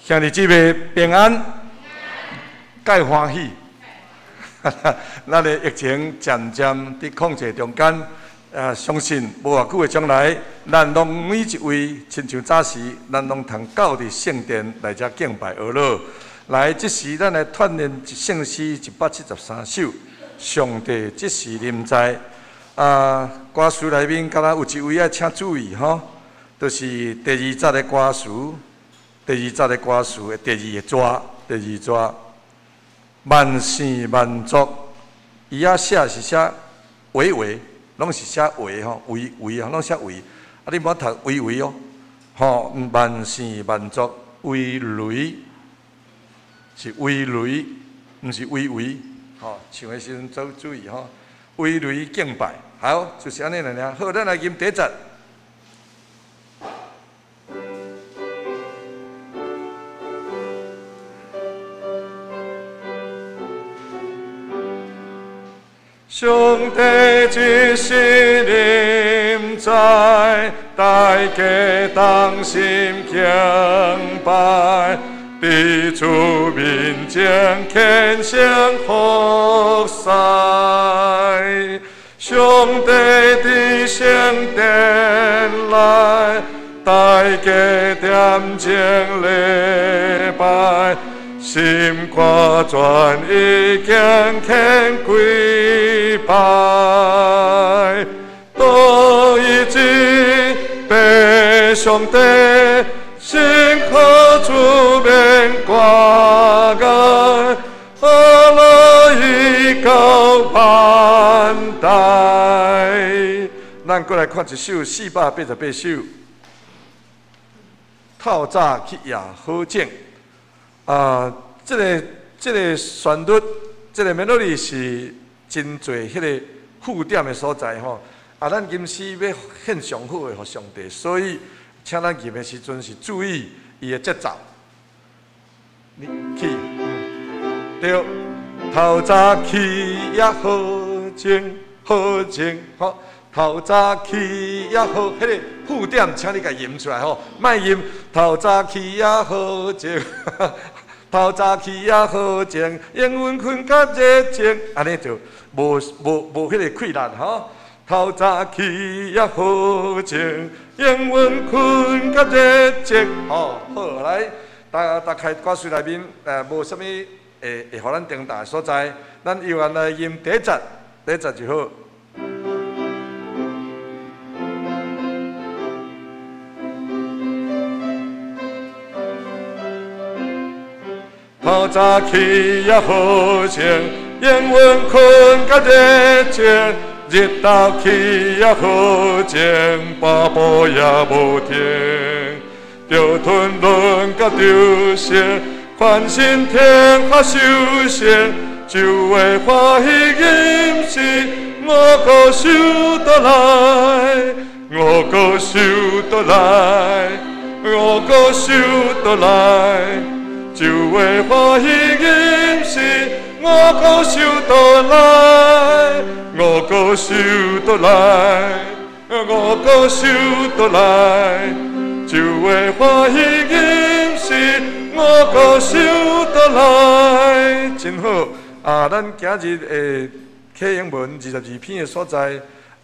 兄弟姊妹平安，介欢喜。咱的疫情渐渐伫控制中间，相信无偌久的将来，咱拢每一位亲像早时，咱拢通到伫圣殿来遮敬拜阿罗。来，即时咱来锻炼圣诗173首，上帝即时临在。歌词内面，敢若有一位要请注意吼，就是第二节的歌词，第二节的歌词的第二节，万圣万族，伊遐写是写维，拢是写维吼，维啊，拢写维，啊你莫读维哦，吼，万圣万族维雷，是维雷，毋是维，吼，唱的时阵做注意吼，维雷敬拜，好，就是安尼了。好，咱来吟第一节。上帝即时临在，大家同心敬拜，伫主面前虔诚服侍。上帝伫圣殿内，大家点睛礼拜。心肝全意虔虔跪拜，多一日被上帝心可主面挂盖，阿拉依靠盼待。咱过来看一首488首，透早去夜好景。这个旋律，这个 melody 是真侪迄个附点的所在吼。咱今时要献上好的给上帝，所以请咱吟的时阵是注意伊的节奏。你去，对，透早起也好静，好。透早起也好，迄个附点，请你甲吟出来吼，莫吟透早起也好静，透早起也好静，因阮困较热情，安尼就无迄个困难吼。透早起也好静，因阮困较热情，吼好来，大概歌词内面无啥物会互咱重大的所在，咱由咱来吟第一节就好。透早起也好静，因阮困较热情；日头起也好静，跋步也无停。着吞论甲着成，宽心听较修行，就会欢喜吟诗。我高手倒来，我高手倒来，我高手倒来。就会欢喜吟诗，我高手倒来，我高手倒来，我高手倒来，就会欢喜吟诗，我高手倒来，真好咱今日启英文22篇的所在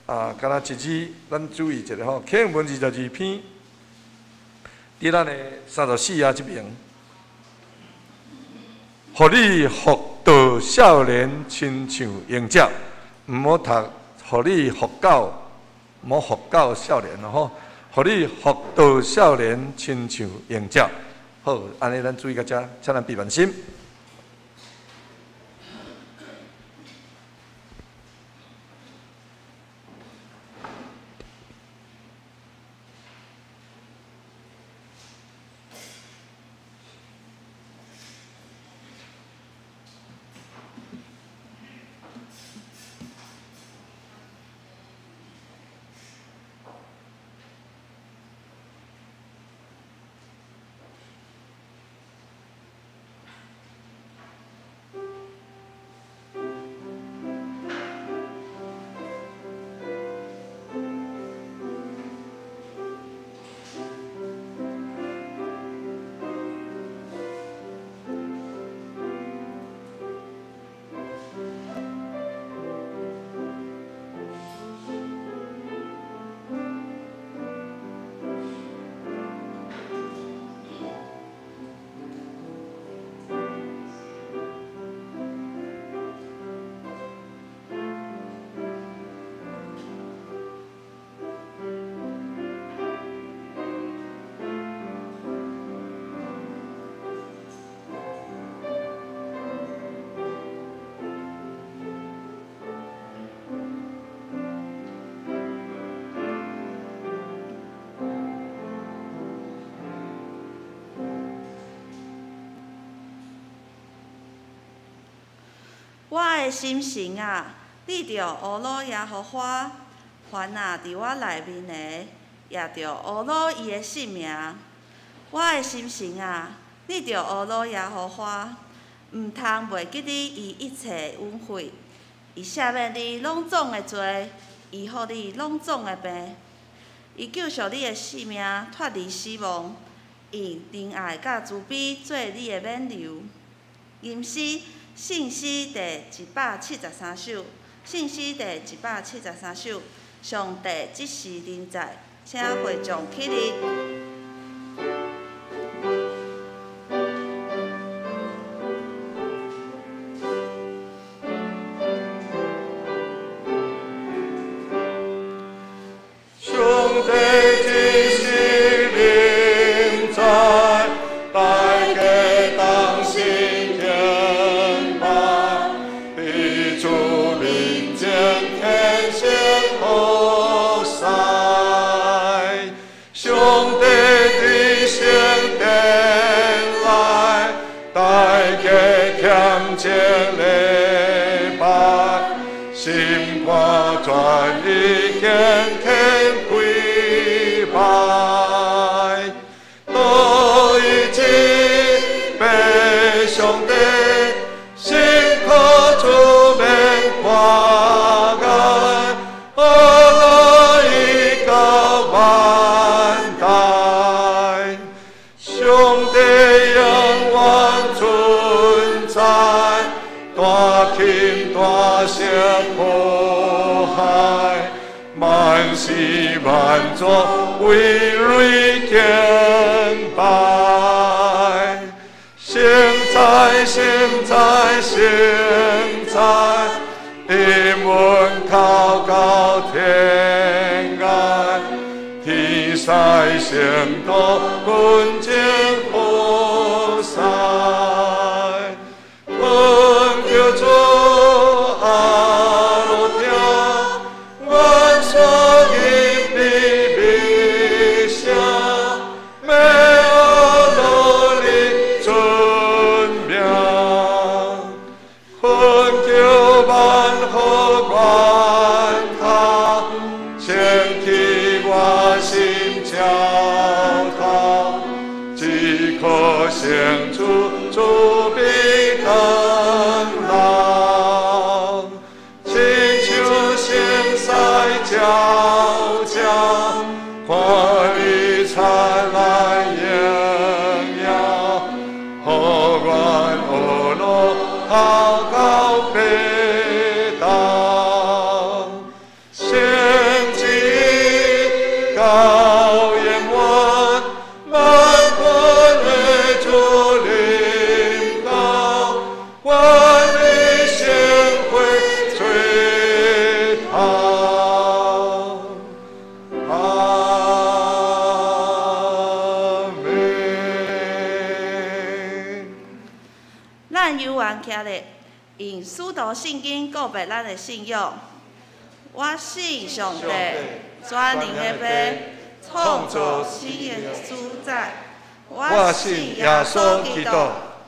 敢若一字，咱注意一下吼。启英文22篇，伫咱的34啊这边。互你福到少年，亲像鹰鸟，毋好读；互你福到，毋好福到少年咯吼。互你福到少年，亲像鹰鸟。好，安尼咱注意到遮，请咱闭眼心。我的心神啊，你着乌鲁耶和华，凡啊伫我内面的，也着乌鲁伊的性命。我的心神啊，你着乌鲁耶和华，毋通袂记你伊一切恩惠。伊赦免你拢总的罪，医好你拢总的病。伊救赎你的性命，脱离死亡，以仁爱甲慈悲做你的免流。吟诗信诗第173首，信诗第173首，上帝即时临在，请会众起立。万作为瑞敬拜，现在，地门靠高天安，天塞圣道滚见火塞，困叫做阿罗听，万所献出主必更老，请求现在交加，欢愉灿烂荣耀，何管恶罗好高北道，献祭高言文满坤。徛咧，用使徒圣经告白咱的信仰。我信上帝，全能的父，创造世界的主宰。我信耶稣基督，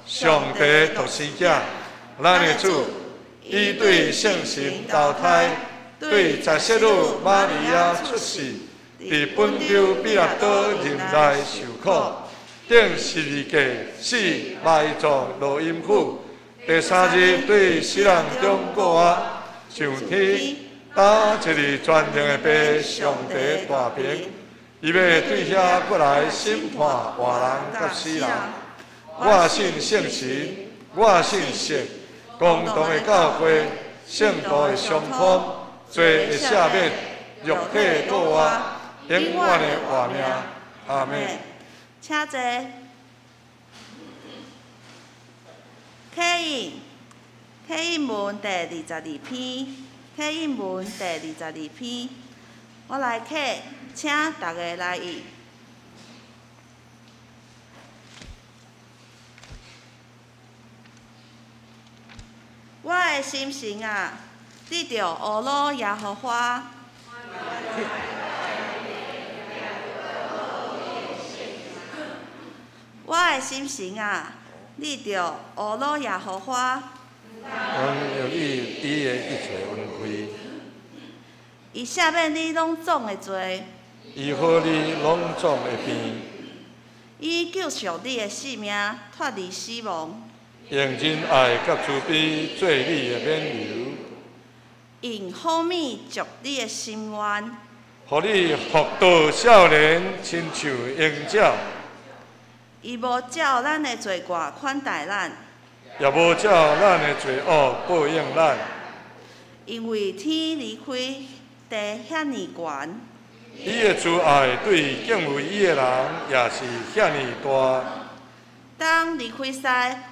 上帝独生子，咱的主，伊对圣神投胎，对十色女玛利亚出世，伫本丢比拉多任内受苦，顶十字架死埋葬落阴府。第三日对死人中过活，上天打一日全能的爸上帝大平，伊要对遐过来审判活人甲死人。我信圣神，我信神，共同的教会，圣徒的相通，罪的赦免，肉体过活，永远的活命。阿门。请坐。启应文第22篇，启应文第22篇，我来启，请大家来译。我的心神啊，你着乌鲁耶和华。我的心神啊，你着乌鲁耶和华。用伊的一切恩惠，伊赦免你拢总的罪，伊好你拢总的病，伊救赎你的性命，脱离死亡，用真爱甲慈悲做你的免流，用好米祝你的心愿，互你福到少年，亲像鹰鸟，伊无照咱的罪过款待咱，也无照咱的罪恶报应咱。因为天离开地遐尼悬，伊的慈爱对敬畏伊的人也是遐尼大。当离开西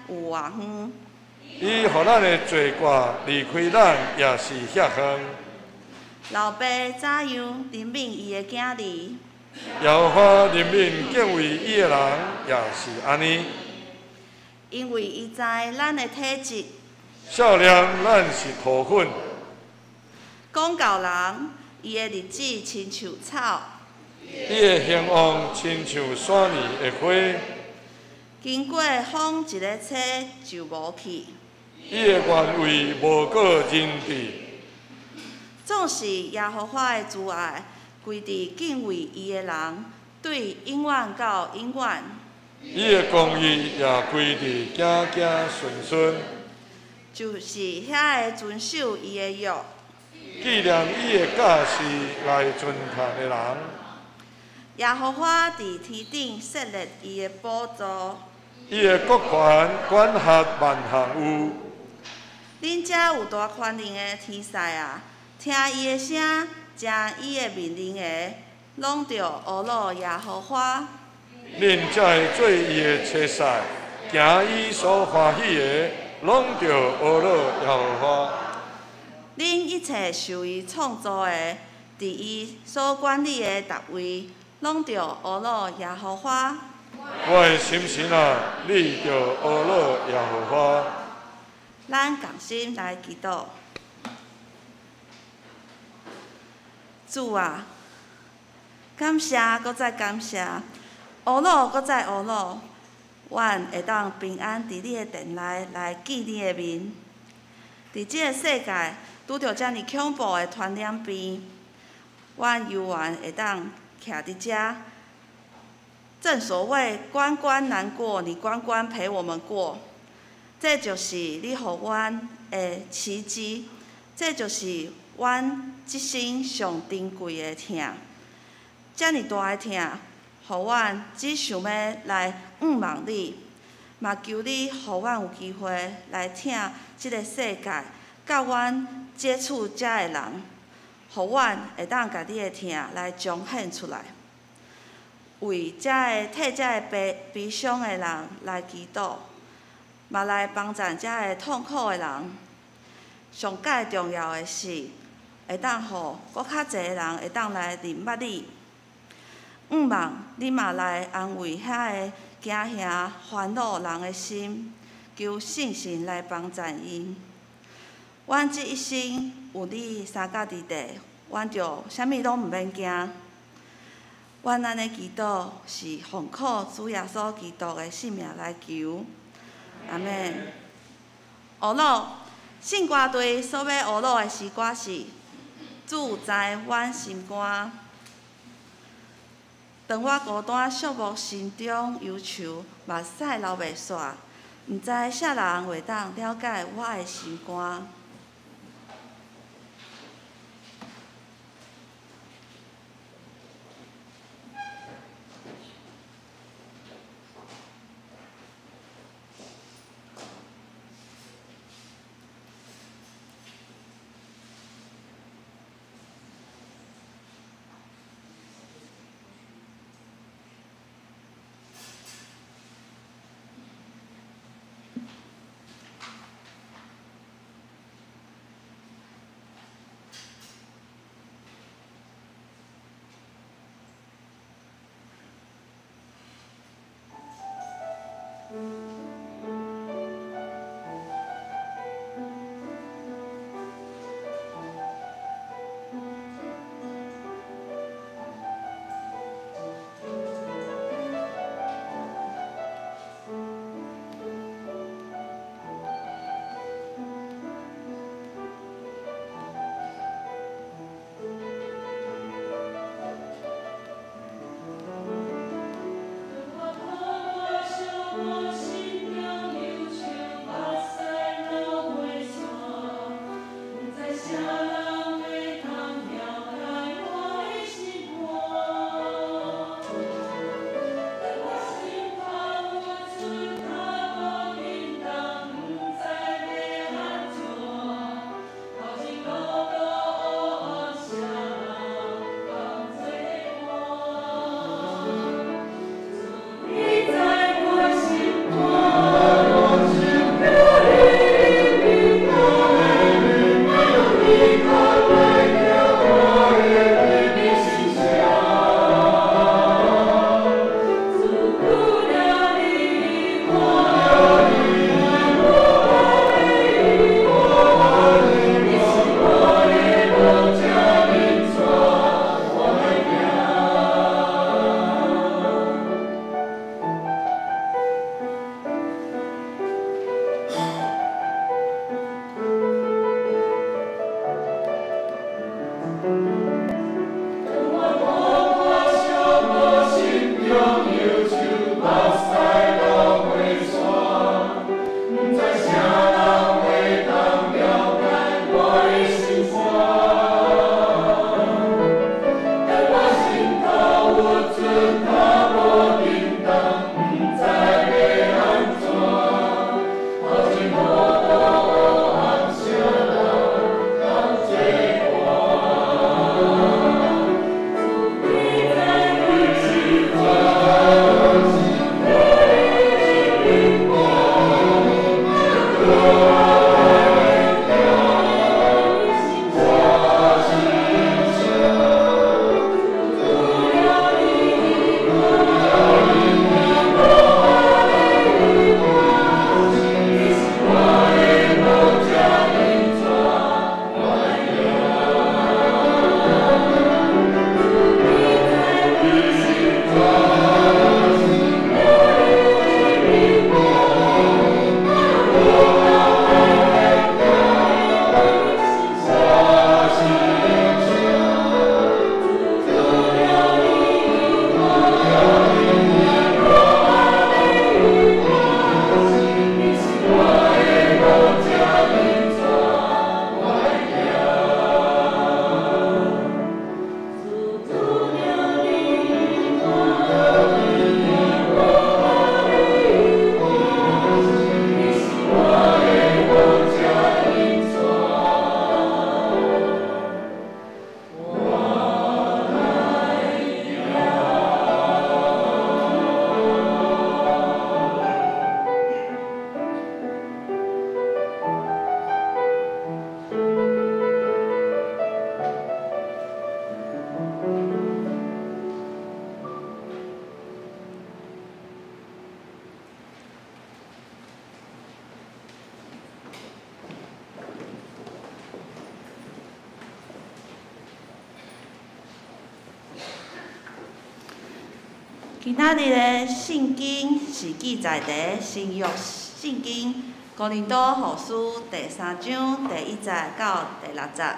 有偌远，伊互咱的罪过离开咱也是遐远。老爸怎样怜悯伊的囝儿？耶和华怜悯敬畏伊的人也是安尼。因为伊知咱的体质，少年咱是土粉，讲教人，伊的日子亲像草，伊的兴旺亲像山泥的花，经过风一个吹就无去。伊的原位无过人治。总是耶和华的慈爱，归伫敬畏伊的人，对永远到永远。伊的公义也归伫子子孙孙，就是遐个遵守伊的约。纪念伊的教示来遵行的人。耶和华伫天顶设立伊的宝座，伊的国权管辖万项有。恁遮有大权能的天使啊，听伊的声，听伊的命令的，拢着学罗耶和华。恁才会做伊的车婿，行伊所欢喜的，拢着学了耶和华。恁一切受伊创造的，伫伊所管理的逐位，拢着学罗耶和华。我的心神啊，你着学了耶和华。咱共心来祈祷。主啊，感谢，搁再感谢，学罗，搁再学罗，阮会当平安伫你的殿内来见你的面。伫即个世界，拄着遮尼恐怖的传染病，阮犹原会当徛伫遮。正所谓关关难过，你关关陪我们过。这就是你予阮的奇迹，这就是阮一生上珍贵的疼。遮尼大的疼，予阮只想要来仰望你，嘛求你予阮有机会来疼即个世界，甲阮接触遮的人，予阮会当家己的疼来彰显出来，为替遮个悲伤的人来祈祷。嘛来帮助遮个痛苦的人，上界重要的是，会当互搁较侪人会当来认捌你。仰望你嘛来安慰遐个惊吓烦恼人的心，求圣神来帮助因。阮即一生有你三角伫地，阮就啥物拢毋免惊。阮安尼祈祷是奉靠主耶稣基督的性命来求。阿免。学罗，圣歌队所要学罗的诗歌是：主在阮心肝。当我孤单寂寞心中忧愁，目屎流袂煞，毋知啥人会当了解我的心肝。今仔日的圣经是记载伫新约圣经哥林多后书第3章第1节到第6节。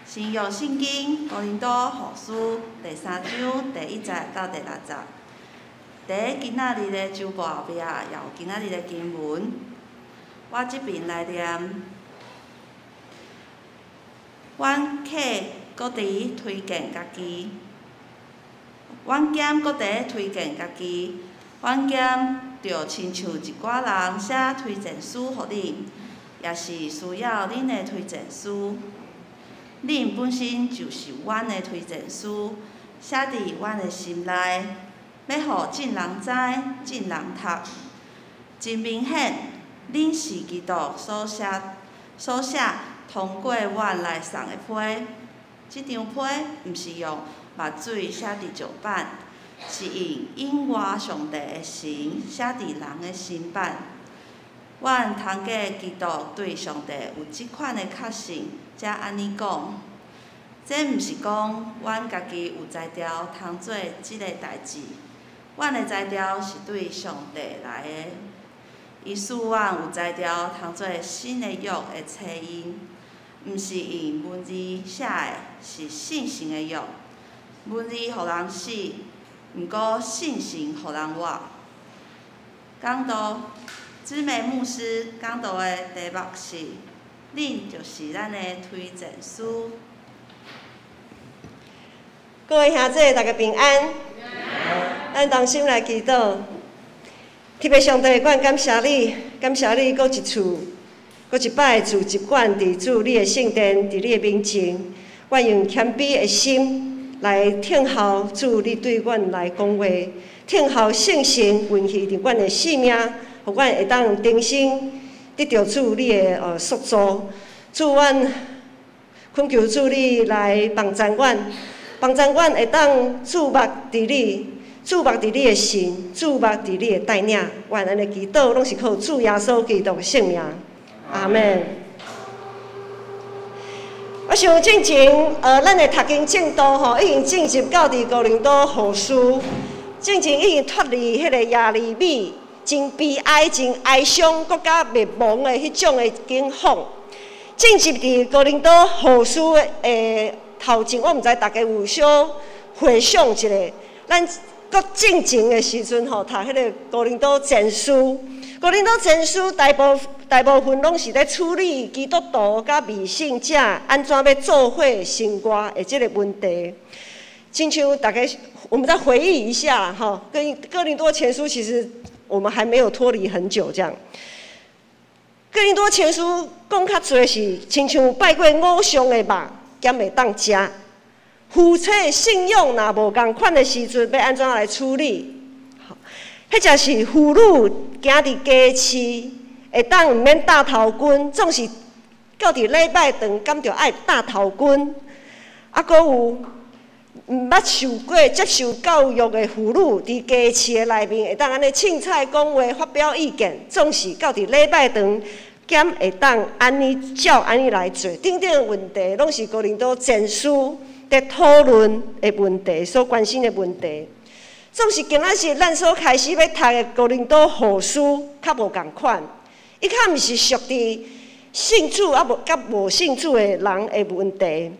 新约圣经哥林多后书第3章第1节到第6节。伫今仔日的周报后壁也有今仔日的经文，我这边来念。阮客搁伫推荐家己。阮兼搁伫推荐家己，阮兼着亲像一寡人写推荐书互恁，也是需要恁的推荐书。恁本身就是阮的推荐书，写伫阮的心内，要互众人知、众人读。真明显，恁是基督所写通过阮来送的批。即张批毋是用墨水写伫石板，是用永活上帝的神写伫人的心板。阮通过基督对上帝有即款的确信，才安尼讲。这毋是讲阮家己有才调通做即个代志，阮的才调是对上帝来的。伊使阮有才调通做新的约的册印，毋是用文字写的，是信心的约。文字互人死，毋过信心互人活。讲道，姊妹牧师讲道的题目是：恁就是咱的推荐书。各位兄弟，大家平安。咱同心来祈祷，特别上帝，阮感谢你，感谢你，搁一次，搁一摆自习惯伫主你的圣殿，伫你的面前，阮用谦卑的心来听候主你对阮来讲话，听候圣神运行伫阮的生命，互阮会当重新得到主你的塑造。主，阮恳求主你来帮助阮。帮助阮会当注目伫你，注目伫你的神，注目伫你的带领。愿安尼祈祷，拢是靠主耶稣基督的圣名。阿门。我想进前，咱的读经进度吼，已经进入到伫哥林多后书，进前已经脱离迄个亚利米真悲哀、真哀伤、国家灭亡的迄种的境况，进入伫哥林多后书的头前，我毋知大家有小回想一下，咱搁进前的时阵吼，读迄个《哥林多前书》，《哥林多前书》大部分拢是咧处理基督徒甲未信者安怎要做伙生活的这个问题。亲像大家，我们再回忆一下哈，跟哥林多前书其实我们还没有脱离很久这样。哥林多前书讲较侪是，亲像拜过偶像的肉，兼会当食。夫妻的信仰若无共款的时阵，要安怎来处理？迄才是妇女行伫家市，会当毋免戴头巾，总是到伫礼拜堂，敢着爱戴头巾。啊，阁有毋捌接受教育的妇女，伫家市的内面会当安尼凊彩讲话、发表意见，总是到伫礼拜堂，兼会当安尼照安尼来做。等等的问题，拢是哥林多前书在讨论的问题，所关心的问题。总是今仔日咱所开始要读的哥林多后书，较无共款。伊较毋是属伫信主啊无甲无信主的人的问题。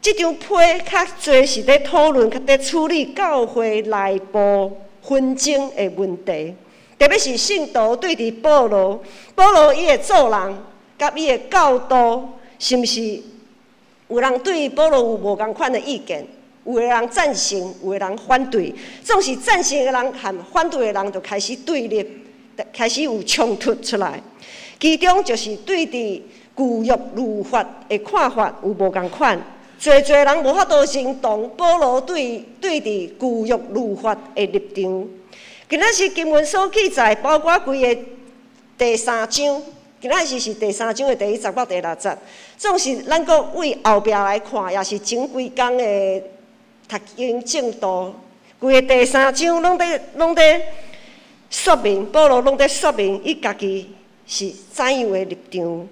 这张批较侪是咧讨论、较咧处理教会内部纷争的问题，特别是信徒对伫保罗伊的做人，甲伊的教导，是毋是有人对保罗有无共款的意见？有的人赞成，有的人反对。总是赞成的人和反对的人就开始对立，开始有冲突出来。其中就是对伫旧约律法的看法有无共款。侪人无法度认同保罗对伫旧约律法的立场。今仔日经文所记载，包括规个第3章，今仔日是第3章的第1节到第6节。总是咱阁为后壁来看，也是前几工的读经正道，规个第3章拢在说明，保罗拢在说明伊家己是怎样的立场。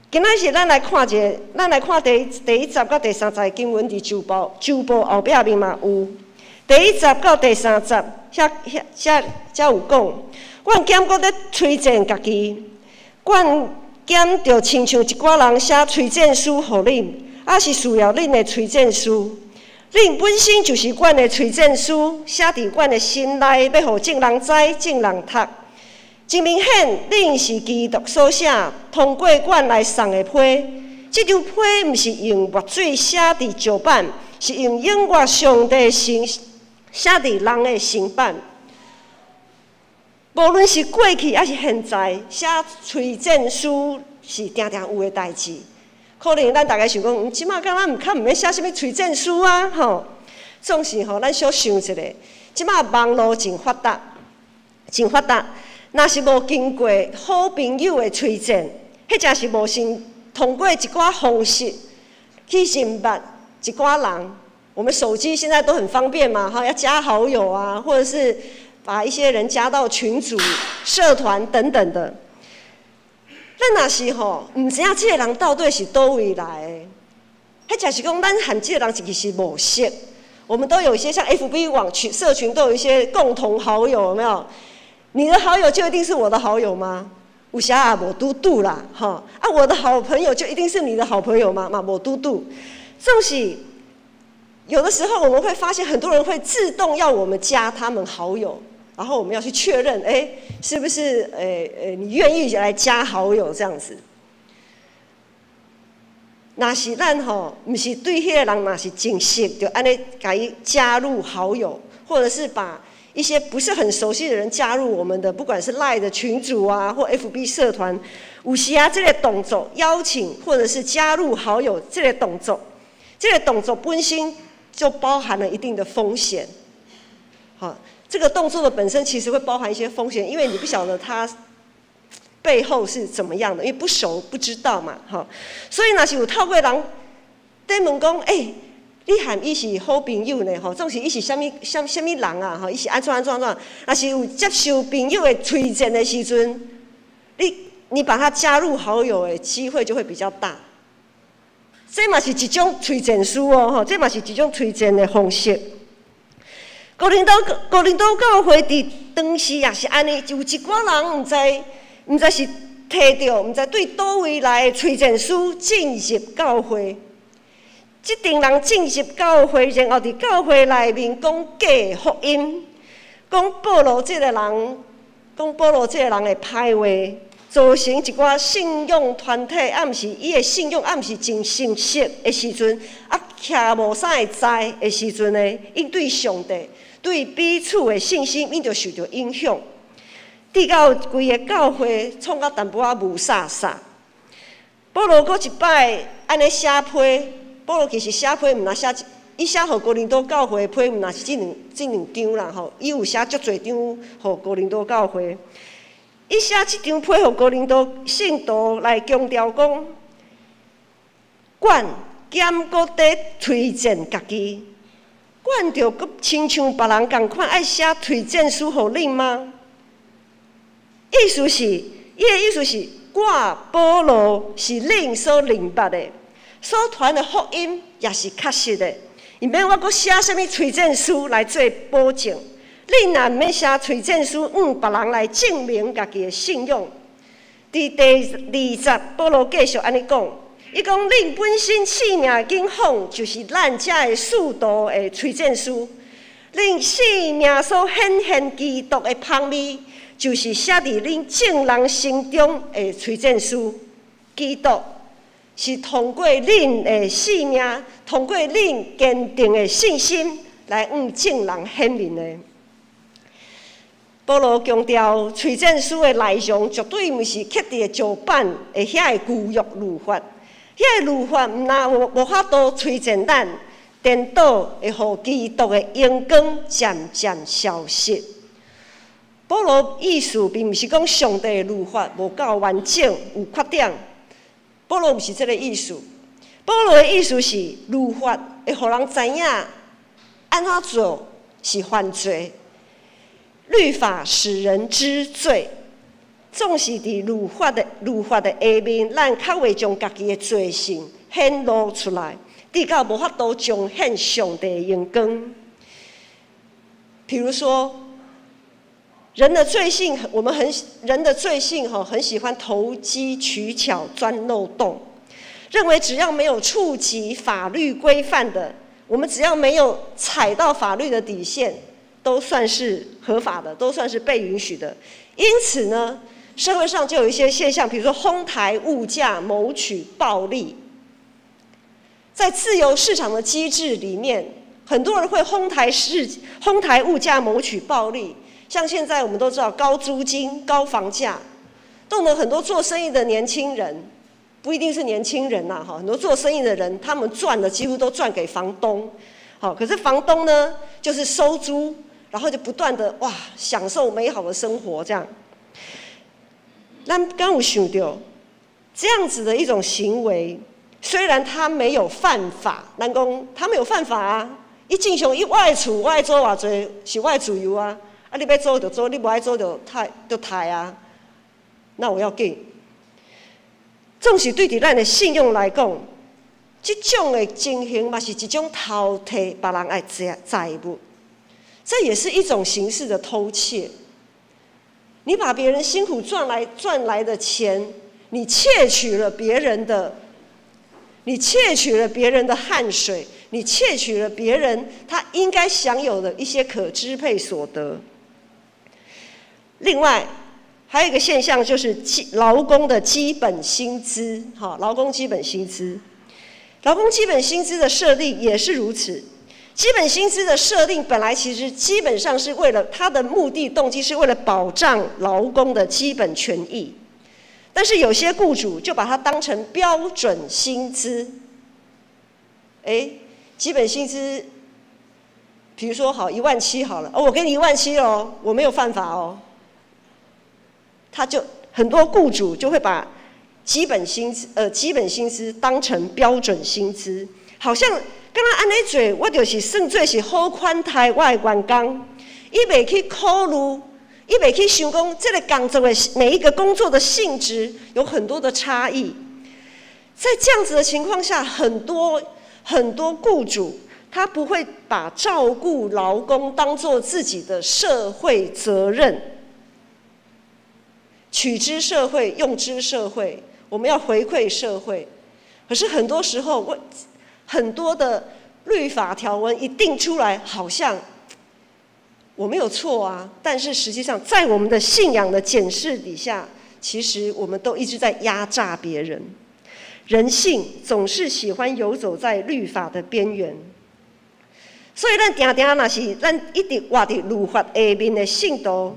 今仔日咱来看第1节到第3节的经文伫旧报后壁面嘛有。第1节到第3节，遐有讲，阮兼搁咧推荐家己，阮兼着亲像一寡人写推荐书互恁，也是需要恁的推荐书。恁本身就是阮的推荐书，写伫阮的心内，要互众人知、众人读。真明显，恁是基督所写，通过阮来送的批。这张批毋是用墨水写伫石板，是用永活上帝写伫人的心板。无论是过去还是现在，写推荐书是定定有的代志。可能咱大家想讲，即马敢若较毋免写什么推荐书啊，吼。总是吼，咱小想一下，即马网络真发达，真发达。若是无经过好朋友的推荐，迄真是无先通过一寡方式去认捌一寡人。我们手机现在都很方便嘛，哈，要加好友啊，或者是把一些人加到群组、社团等等的。咱若是吼，毋知影这个人到底是倒位来的，迄真是讲咱和这个人其实是无熟。我们都有一些像 FB 网群、社群都有一些共同好友，有没有？你的好友就一定是我的好友吗？有时啊，无拄拄啦，哈啊，我的好朋友就一定是你的好朋友吗？嘛，无拄拄。总是有的时候我们会发现，很多人会自动要我们加他们好友，然后我们要去确认，是不是你愿意来加好友这样子？若是咱吼，毋是对迄个人若是真熟，就安尼甲伊加入好友，或者是把一些不是很熟悉的人加入我们的，不管是 LINE 的群组啊，或 FB 社团，有时啊，这个动作邀请或者是加入好友，这个动作本身就包含了一定的风险。好，这个动作的本身其实会包含一些风险，因为你不晓得它背后是怎么样的，因为不熟不知道嘛，哈。所以若是有透过人在问讲，你和伊是好朋友呢，吼，总是伊是什么人啊，吼，伊是安怎。若是有接受朋友的推荐的时阵，你把他加入好友的机会就会比较大。这嘛是一种推荐书哦，吼，这嘛是一种推荐的方式。哥林多教会伫当时也是安尼，有一寡人毋知是摕到，毋知对倒位来的推荐书进入教会。即群人进入教会，然后伫教会内面讲假福音，讲保罗这个人的歹话，造成一寡信仰团体，毋是伊的信仰，毋是真诚实的时阵，徛无啥会知的时阵呢，因对上帝、对彼此的信心，因就受到影响。直到规个教会创到淡薄仔雾煞煞。保罗搁一摆安尼写批，保罗其实写批毋若写，伊写互哥林多教会的批毋若是这两张啦吼，伊有写足侪张互哥林多教会。伊写即张批互哥林多信徒来强调讲，阮兼搁伫推荐家己，阮着搁亲像别人共款爱写推荐书互恁吗？伊的意思是，我保罗是恁所明白的，所传的福音也是确实的，毋免我搁写啥物推荐书来做保证。恁若毋免写推荐书，别人来证明家己的信仰。伫第20，保罗继续安尼讲，伊讲恁本身性命景况，就是咱遮的使徒的推荐书。恁性命所显现基督的芳味，就是写伫恁正人心中的推荐书。基督是通过恁的性命，通过恁坚定的信心来向正人显明的。保罗强调，推荐书的内容绝对毋是刻伫石板的遐个旧约律法，遐个律法无法度推荐咱，颠倒会互基督的荣光渐渐消失。保罗意思并毋是讲上帝的律法无够完整有缺点，保罗毋是这个意思。保罗的意思是，律法会互人知影安怎做是犯罪。律法使人知罪，总是伫律法的下面，咱较会将家己的罪性显露出来，直到无法度彰显上帝的荣光。比如说，人的罪性很喜欢投机取巧、钻漏洞，认为只要没有触及法律规范的，我们只要没有踩到法律的底线，都算是合法的，都算是被允许的。因此呢，社会上就有一些现象，比如说哄抬物价、谋取暴利。在自由市场的机制里面，很多人会哄抬物价、谋取暴利。像现在我们都知道高租金、高房价，动了很多做生意的年轻人，不一定是年轻人呐，很多做生意的人，他们赚的几乎都赚给房东。好，可是房东呢，就是收租，然后就不断的享受美好的生活这样。咱刚有想到这样子的一种行为，虽然他没有犯法，咱讲他没有犯法啊，伊正常我的厝我爱做偌济是我的自由啊，你要做就做，你不爱做就刣啊，那我要紧。总是对伫咱的信用来讲，这种的情形嘛是一种偷摕别人的财物。这也是一种形式的偷窃。你把别人辛苦赚来的钱，你窃取了别人的汗水，你窃取了别人他应该享有的一些可支配所得。另外，还有一个现象就是劳工的基本薪资，劳工基本薪资的设立也是如此。基本薪资的设定本来其实基本上是为了它的目的动机是为了保障劳工的基本权益，但是有些雇主就把它当成标准薪资。基本薪资，比如说好17000好了，我给你17000哦，我没有犯法哦。他就很多雇主就会把基本薪资当成标准薪资，好像敢若安尼做，我就是算做是好款待我的员工，伊袂去考虑，伊袂去想讲这个工作的每一个工作的性质有很多的差异。在这样子的情况下，很多雇主他不会把照顾劳工当作自己的社会责任，取之社会，用之社会，我们要回馈社会。可是很多时候，很多的律法条文一定出来，好像我没有错啊，但是实际上在我们的信仰的检视底下，其实我们都一直在压榨别人。人性总是喜欢游走在律法的边缘，所以咱常常若是咱一直活伫律法下面的信徒，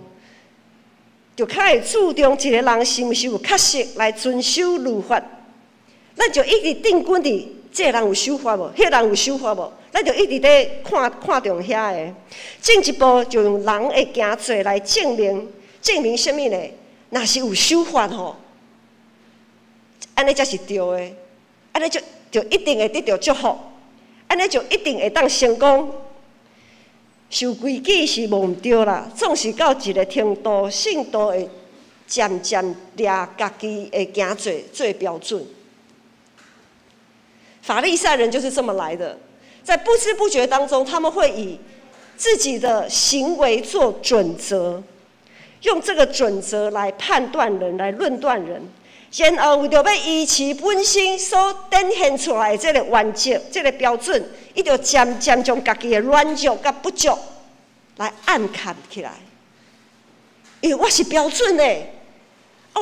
就较会注重一个人是毋是有确实来遵守律法，咱就一直定根伫这个人有守法无，迄个人有守法无，咱就一直咧看重遐个，进一步就用人的行做来证明什么呢？若是有守法吼。安尼才是对的，安尼就一定会得到祝福，安尼就一定会当成功。守规矩是无毋对啦，总是到一个程度，信徒会渐渐抓家己的行做标准。法利赛人就是这么来的，在不知不觉当中，他们会以自己的行为做准则，用这个准则来判断人，来论断人。然后为着要依持本身所展现出来的这个原则、这个标准，伊就渐渐将家己的软弱甲不足来暗藏起来。因为我是标准的，我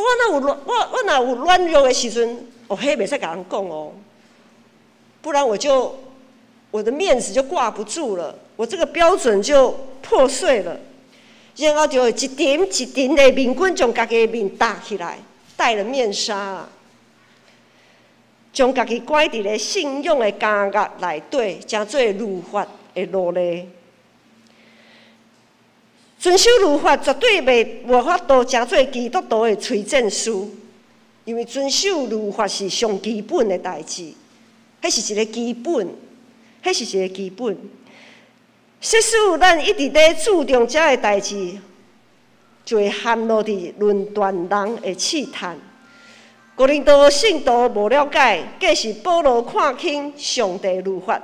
若有软弱的时阵，迄袂使甲人讲哦，不然我的面子就挂不住了，我这个标准就破碎了。然后就一点一点的面棍将家己的面搭起来。戴了面纱，将家己关伫咧信仰的监狱内底，诚做律法的奴隶。遵守律法绝对无法度诚做基督徒的催证书，因为遵守律法是上基本的代志，迄是一个基本，迄是一个基本。即使咱一直咧注重这个代志，就会陷落伫论断人的试探。哥林多信徒无了解，计是保罗看轻上帝律法。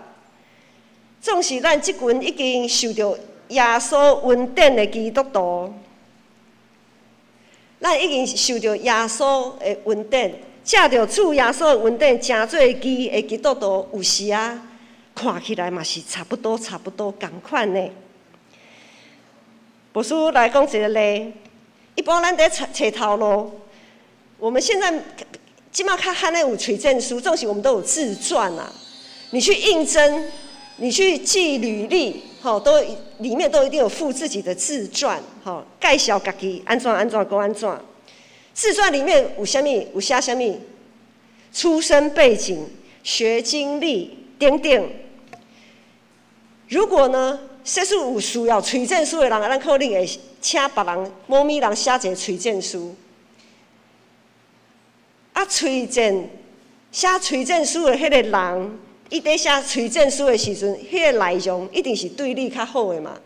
总是咱即群已经受到耶稣恩典的基督徒，咱已经受到耶稣的恩典，借着主耶稣的恩典，诚做义的基督徒，有时啊，看起来嘛是差不多同款呢。牧师来讲一个例，一般咱在找头路，我们现在即马较罕咧有推荐书，总是我们都有自传啊。你去应征，你去寄履历，都里面都一定有附自己的自传，介绍家己安怎讲安怎。自传里面有啥物？有写啥物？出身背景、学经历等等。如果呢？说是有需要推荐书的人，咱可能会请别人、某咪人写一个推荐书。写推荐书的迄个人，伊在写推荐书的时阵，迄个内容一定是对你较好的嘛，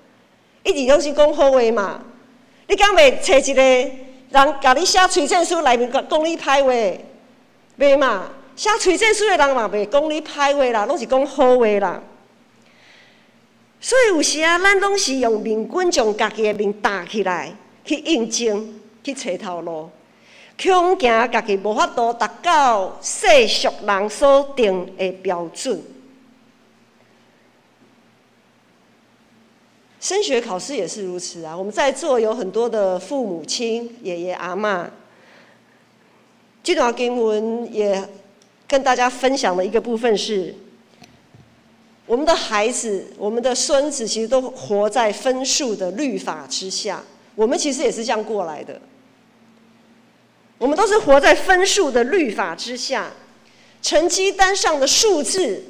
一直拢是讲好话嘛。你敢袂找一个人甲你写推荐书内面讲你歹话？袂嘛，写推荐书的人嘛袂讲你歹话啦，拢是讲好话啦。所以有时啊，咱拢是用面棍将家己的面搭起来，去应征，去找头路，恐惊家己无法度达到世俗人所定的标准。升学考试也是如此啊！我们在座有很多的父母亲、爷爷阿嬷，这段经文也跟大家分享的一个部分是。我们的孩子、我们的孙子，其实都活在分数的律法之下。我们其实也是这样过来的。我们都是活在分数的律法之下，成绩单上的数字，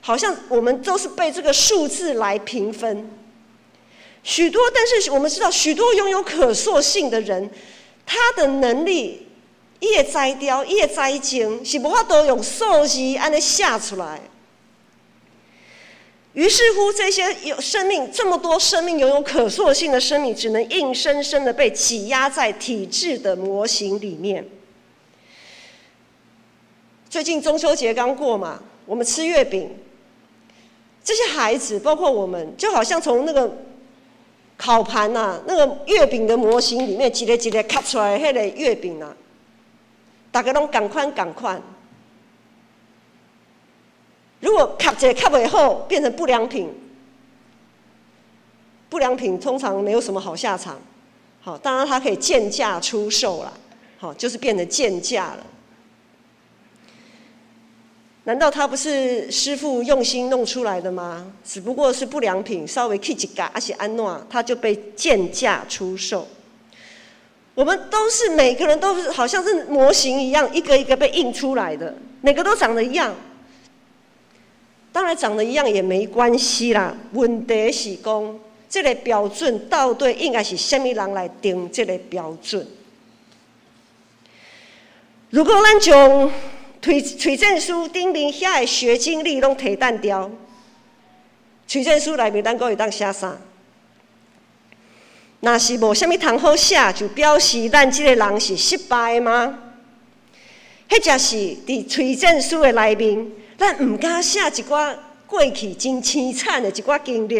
好像我们都是被这个数字来评分。但是我们知道，许多拥有可塑性的人，他的能力、伊的才调、伊的才情，是无法度用数字安尼写出来。于是乎，这些这么多生命拥有可塑性的生命，只能硬生生的被挤压在体制的模型里面。最近中秋节刚过嘛，我们吃月饼，这些孩子包括我们，就好像从那个烤盘啊，那个月饼的模型里面，一个一个刻出来的那个月饼啊，大家拢同款。如果卡一个卡袂好，变成不良品，不良品通常没有什么好下场。好，当然它可以贱价出售啦，好，就是变成贱价了。难道它不是师父用心弄出来的吗？只不过是不良品，稍微 K 几嘎，而且安诺，它就被贱价出售。我们都是每个人都是好像是模型一样，一个一个被印出来的，每个都长得一样。当然长得一样也没关系啦，问题是讲这个标准到底应该是什么人来定这个标准？如果咱将推荐书顶面遐个学经历拢提单掉，推荐书内面咱阁会当写啥？若是无啥物通好写，就表示咱即个人是失败吗？迄才是伫推荐书的内面，咱毋敢写一寡过去真凄惨的一寡经历。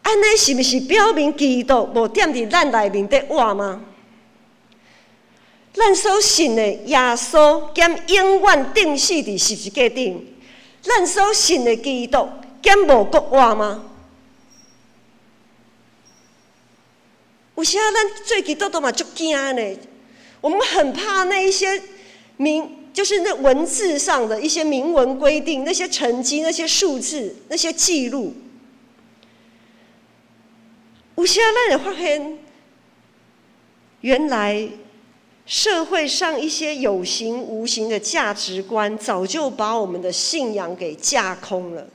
安尼是毋是表明基督无踮伫咱内面在活吗？咱所信的耶稣兼永远钉死伫十字架顶，咱所信的基督兼无国活吗？有时啊，咱做基督徒嘛足惊呢，我们很怕那一些就是那文字上的一些明文规定，那些成绩、那些数字、那些记录。有时啊，咱会发现，原来社会上一些有形无形的价值观，早就把我们的信仰给架空了。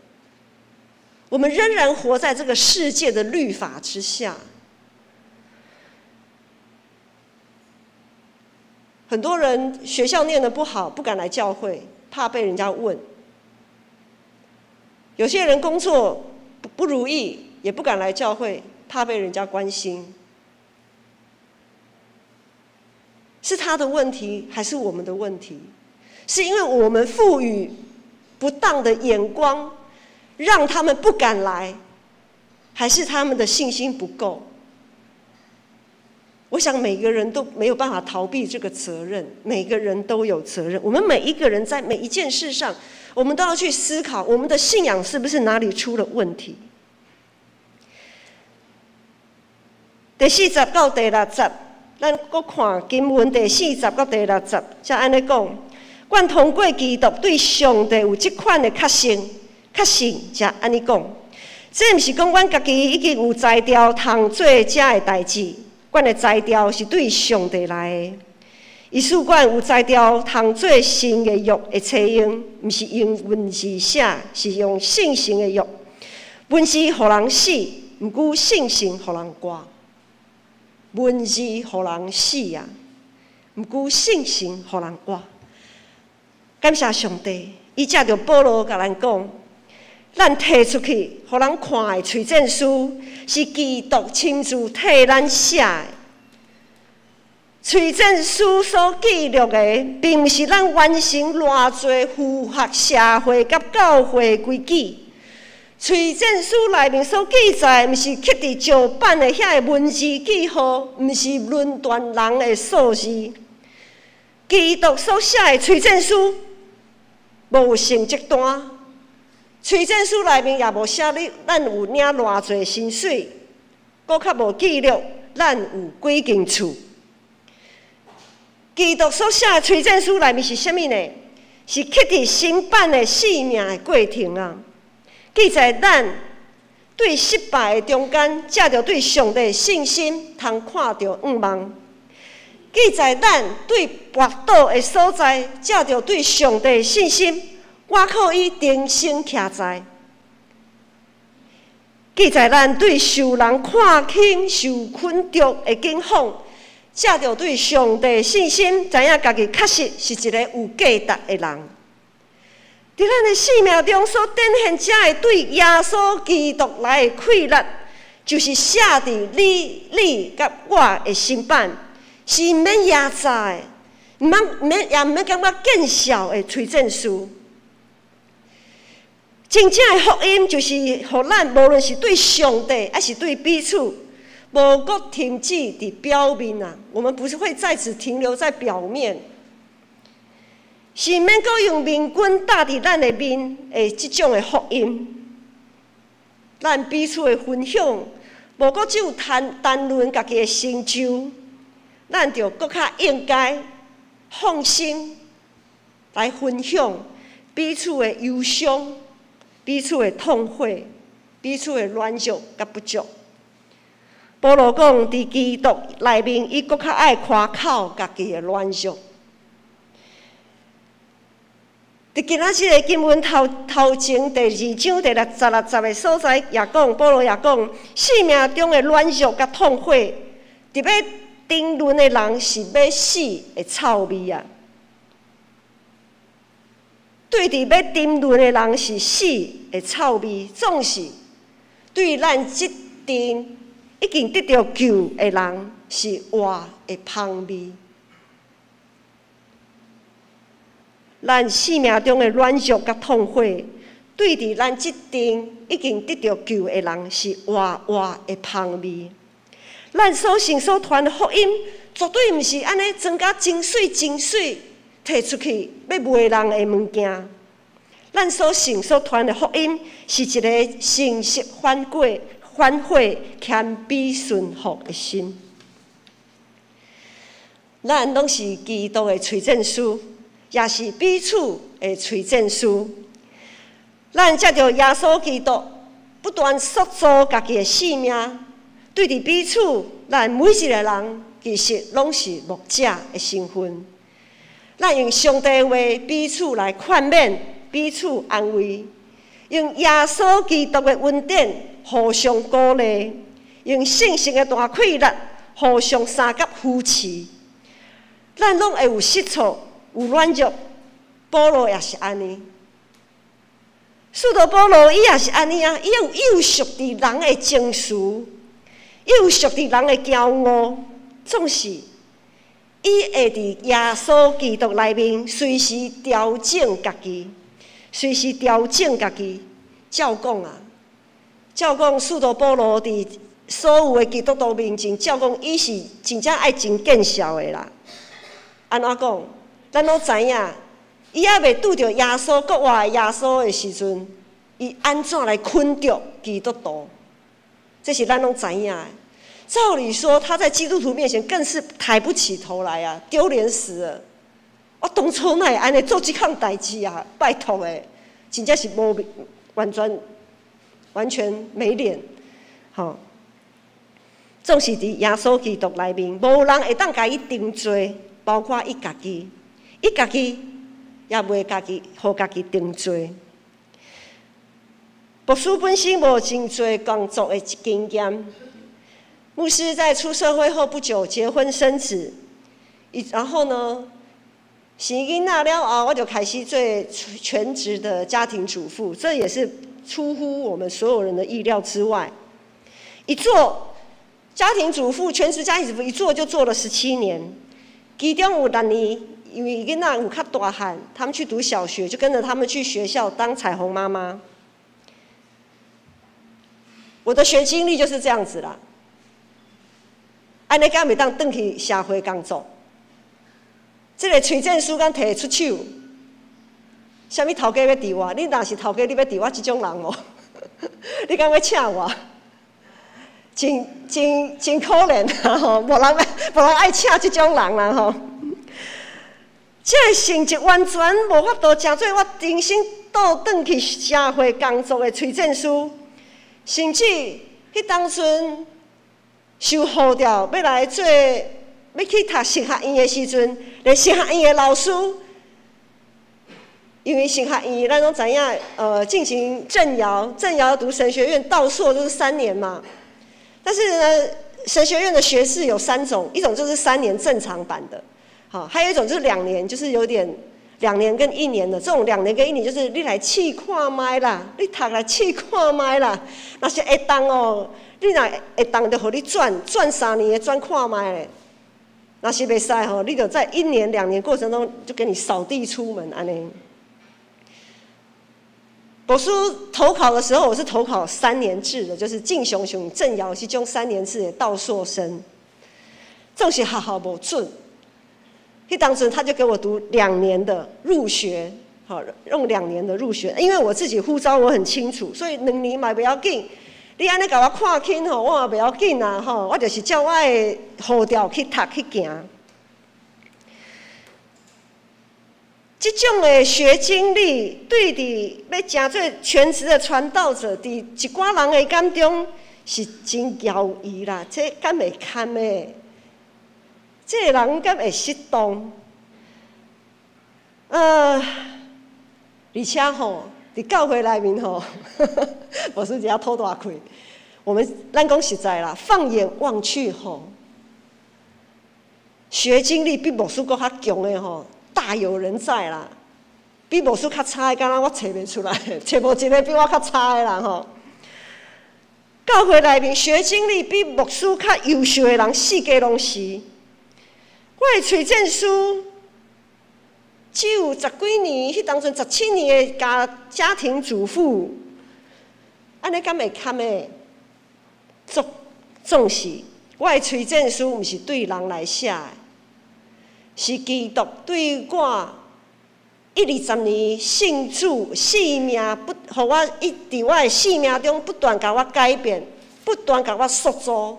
我们仍然活在这个世界的律法之下。很多人学校念得不好，不敢来教会，怕被人家问。有些人工作不如意，也不敢来教会，怕被人家关心。是他的问题，还是我们的问题？是因为我们赋予不当的眼光，让他们不敢来，还是他们的信心不够？我想每个人都没有办法逃避这个责任，每个人都有责任。我们每一个人在每一件事上，我们都要去思考，我们的信仰是不是哪里出了问题？第40到第60，咱搁看经文第40到第60，才安尼讲：阮通过基督对上帝有这款的确信，才安尼讲。这毋是讲阮家己已经有才调通做这的代志。阮的才调是对上帝来的，意思阮有才调通做新的约的采用，毋是用文字写，是用信心的约。文字互人死，毋过信心互人活。文字互人死啊，毋过信心互人活。感谢上帝，伊藉着保罗甲咱讲。咱摕出去，互人看的推荐书，是基督亲自替咱写的。推荐书所记录的，并毋是咱完成偌济符合社会甲教会规矩。推荐书内面所记载，毋是刻伫石板的遐个文字记号，毋是论断人的数字。基督所写的推荐书，无成绩单。推荐书内面也无写咱有领偌济薪水，搁较无记录咱有几间厝。基督所写的推荐书内面是啥物呢？是刻伫新版的生命的过程啊！记载咱对失败的中间，藉着对上帝的信心，通看到愿望。记载咱对跋倒的所在，藉着对上帝的信心。我可以定心徛在，记载咱对受人看轻、受困着的惊慌，藉着对上帝的信心，知影家己确实是一个有价值的人。伫咱的生命中所展现这的对耶稣基督来的快乐，就是写伫你甲我的心版，是毋免压榨的，也毋免感觉见笑的推荐书。真正的福音就是，互咱无论是对上帝，还是对彼此，无搁停止伫表面啊。我们不是会在此停留在表面。是免阁用面棍打伫咱的面的即种的福音，咱彼此的分享，无阁只有谈论家己的成就，咱就阁较应该放心来分享彼此的忧伤、彼此的痛悔、彼此的软弱甲不足。保罗讲，伫基督内面，伊阁较爱夸口家己的软弱。伫今仔日个经文头前第2章第66节的所在，也讲保罗也讲，生命中的软弱甲痛悔，伫要争论的人是要死的臭味啊！对伫要争论的人是死的臭味，总是对咱即阵已经得到救的人是活的香味。咱生命中的软弱甲痛悔，对伫咱即阵已经得到救的人是活的香味。咱所信所传的福音，绝对毋是安尼装甲真水摕出去要卖人的物件。咱所信所传的福音，是一个诚实反悔、谦卑顺服的心。咱拢是基督的催证书。也是彼此的催证书，咱藉着耶稣基督不断塑造家己的生命，对伫彼此，咱每一个人其实拢是牧者的身份。咱用上帝的话彼此来劝勉，彼此安慰，用耶稣基督的恩典互相鼓励，用信心的大气力互相相甲扶持。咱拢会有失错。有软弱，保罗也是安尼。使徒保罗伊也是安尼啊，伊有幼熟伫人的情绪，幼熟伫人的骄傲，总是伊会伫耶稣基督内面随时调整家己，随时调整家己。照讲啊，照讲使徒保罗伫所有的基督徒面前，照讲伊是真正爱真见效的啦。安怎讲？咱拢知影，伊还未拄着耶稣国外耶稣的时阵，伊安怎来捆着基督徒？这是咱拢知影的。照理说，他在基督徒面前更是抬不起头来啊，丢脸死了！我当初哪会安尼做这项代志啊？拜托诶，真正是无完全没脸，吼！总是伫耶稣基督内面，无人会当甲伊定罪，包括伊家己。伊家己也袂互家己定罪。牧师本身无真多工作的经验，牧师在出社会后不久结婚生子，然后呢，生囡仔了后，我就开始做全职的家庭主妇，这也是出乎我们所有人的意料之外。一做家庭主妇，全职家庭主妇一做就做了17年，其中有6年。因为囡仔有较大汉，他们去读小学，就跟着他们去学校当彩虹妈妈。我的学经历就是这样子啦。安尼敢袂当转去社会工作？这个催证书敢摕出手？啥物头家要伫我？你若是头家，你要伫我这种人哦？你敢要请我？真可怜啊！吼，无人爱请这种人啦吼。这个成绩完全无法度成做我人生倒转去社会工作的催证书，甚至迄当阵受呼调要来做，要去读神学院的时阵，连神学院的老师，因为神学院咱拢知影，进行正遥读神学院到硕都是3年嘛，但是呢，神学院的学士有3种，一种就是3年正常版的。好，还有一种就是2年，就是有点2年跟1年的。这种2年跟1年，就是你来试看卖啦，你读来试看卖啦。若是会当哦，你若会当，就互你转3年的转看卖咧。若是袂使吼，你就在1年2年过程中就给你扫地出门安尼。博士投考的时候，我是投考3年制的，就是进雄正遥是种3年制的到硕生，总是学校无准。迄当时他就给我读2年的入学，好，用2年的入学，因为我自己呼召我很清楚，所以2年嘛不要紧。你安尼甲我看轻吼，我嘛不要紧啊吼，我就是照我的步调去读去行。这种的学经历，对伫要成做全职的传道者，伫一寡人的眼中是真遥远啦，这敢会堪的？这个人敢会适当？而且吼，伫教会内面吼，牧师只要偷大开。咱讲实在啦，放眼望去吼，学经历比牧师搁较强的吼，大有人在啦。比牧师较差的，敢若我找袂出来，找无一个比我较差的人吼。教会内面学经历比牧师较优秀的人，四界拢是。我的推荐书只有10几年，迄当阵17年的家庭主妇，安尼敢会堪的？总是我的推荐书，毋是对人来写的，是基督对我120年信主性命互我伫我的性命中不断甲我改变，不断甲我塑造。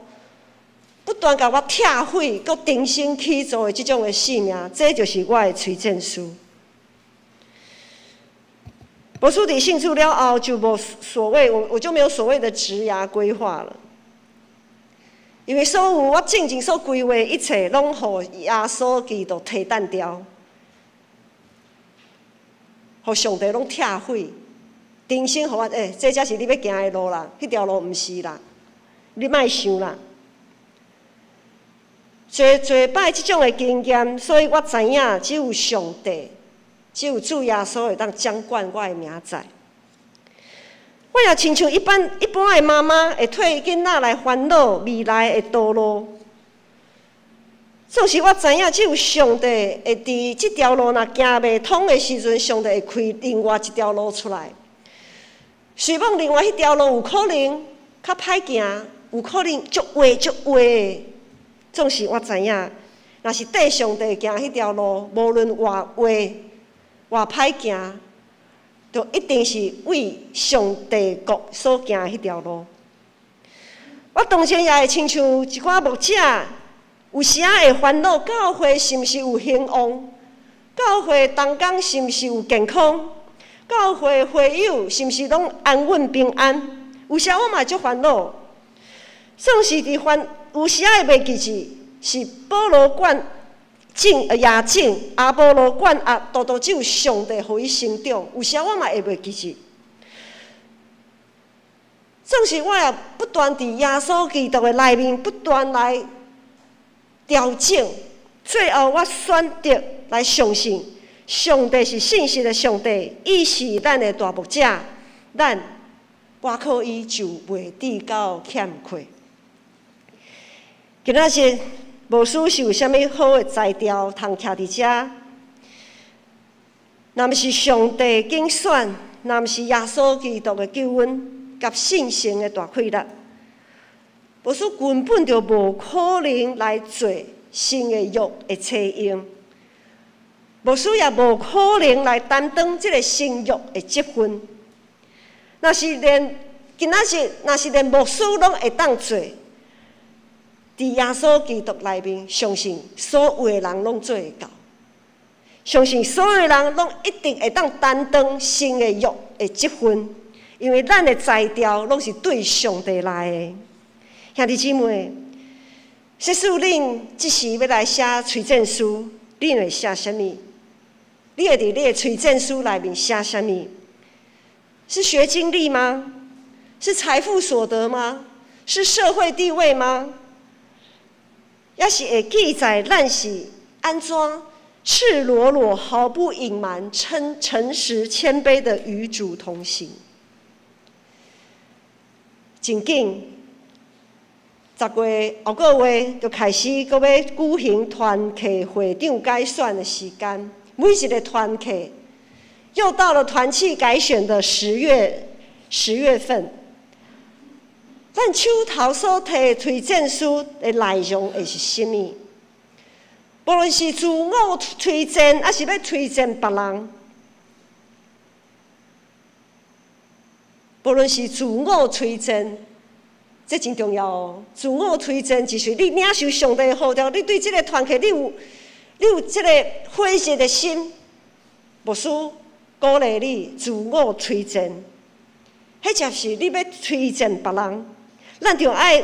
不断甲我拆毁，搁重新起造的这种的性命，这就是我的推荐书。牧师伫信主了后，就无所谓，我就没有所谓的职涯规划了，因为所有我正经所规划一切，拢互耶稣基督提担掉，互上帝拢拆毁，重新互我这才是你要行的路啦，迄条路毋是啦，你莫想啦。侪摆即种的经验，所以我知影只有上帝，只有主耶稣会当掌管我的明仔。我也亲像一般的妈妈会替囡仔来烦恼未来的道路。总是我知影，只有上帝会伫即条路若行袂通的时阵，上帝会开另外一条路出来。随望另外迄条路有可能较歹行，有可能足歪。总是我知影，若是缀上帝行迄条路，无论偌歪偌歹行，就一定是为上帝国所行迄条路。我当前也会亲像一寡牧者，有时仔会烦恼教会是毋是有兴旺，教会同工是毋是有健康，教会会友是毋是拢安稳平安。有时我嘛足烦恼，总是伫有时仔会袂记住，是保罗管亚境，阿波罗管都只有上帝互伊成长。有时我嘛会袂记住，总是我也不断伫耶稣基督的内面不断来调整，最后我选择来相信，上帝是信实的上帝，伊是咱的大牧者，我靠伊就袂致到欠缺。今仔日牧师是有啥物好的材料通徛伫遮？若毋是上帝拣选，若毋是耶稣基督的救恩甲信心的大开力，牧师根本就无可能来做新的约的采用。牧师也无可能来担当这个新约的职分。若是连牧师拢会当做。伫耶稣基督内面，相信所有的人拢做会到，相信所有的人拢一定会当担当新的约的职分，因为咱的材料拢是对上帝来的。兄弟姊妹，假使恁即时要来写推荐书，恁会写啥物？你会伫你的推荐书内面写啥物？是学经历吗？是财富所得吗？是社会地位吗？也是会记载咱是安怎赤裸裸、毫不隐瞒、诚实谦卑的与主同行。真紧，10月后个月就开始搁要举行团契会长改选的时间，每一个团契又到了团契改选的10月份。咱手头所摕推荐书的内容会是甚物？无论是自我推荐，还是要推荐别人，无论是自我推荐，这真重要哦。自我推荐就是你领受上帝的呼召，你对这个团体你有这个火热的心，牧师鼓励你自我推荐，迄就是你要推荐别人，咱就爱